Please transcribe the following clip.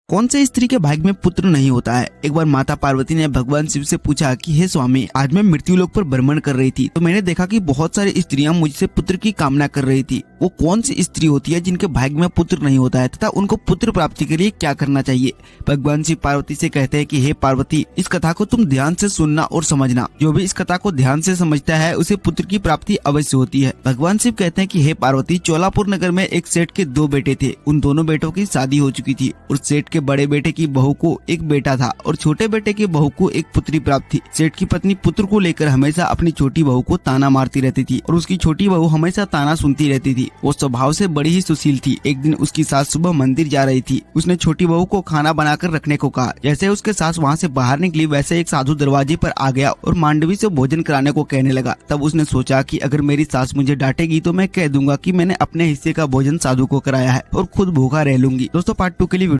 कौन से स्त्री के भाग्य में पुत्र नहीं होता है। एक बार माता पार्वती ने भगवान शिव से पूछा कि हे स्वामी, आज मैं मृत्यु लोक पर भ्रमण कर रही थी तो मैंने देखा कि बहुत सारी स्त्रियां मुझसे पुत्र की कामना कर रही थी। वो कौन सी स्त्री होती है जिनके भाग्य में पुत्र नहीं होता है तथा उनको पुत्र प्राप्ति के लिए क्या करना चाहिए। भगवान शिव पार्वती से कहते हैं कि हे पार्वती, इस कथा को तुम ध्यान से सुनना और समझना। जो भी इस कथा को ध्यान से समझता है उसे पुत्र की प्राप्ति अवश्य होती है। भगवान शिव कहते हैं कि हे पार्वती, चोलापुर नगर में एक सेठ के 2 बेटे थे। उन दोनों बेटों की शादी हो चुकी थी और सेठ के बड़े बेटे की बहू को एक बेटा था और छोटे बेटे की बहू को एक पुत्री प्राप्त थी। सेठ की पत्नी पुत्र को लेकर हमेशा अपनी छोटी बहू को ताना मारती रहती थी और उसकी छोटी बहू हमेशा ताना सुनती रहती थी। वो स्वभाव से बड़ी ही सुशील थी। एक दिन उसकी सास सुबह मंदिर जा रही थी। उसने छोटी बहू को खाना बनाकर रखने को कहा। जैसे उसके सास वहाँ से बाहर निकली वैसे एक साधु दरवाजे पर आ गया और मांडवी से भोजन कराने को कहने लगा। तब उसने सोचा कि अगर मेरी सास मुझे डांटेगी तो मैं कह दूंगा कि मैंने अपने हिस्से का भोजन साधु को कराया है और खुद भूखा रह लूंगी। दोस्तों, पार्ट 2 के लिए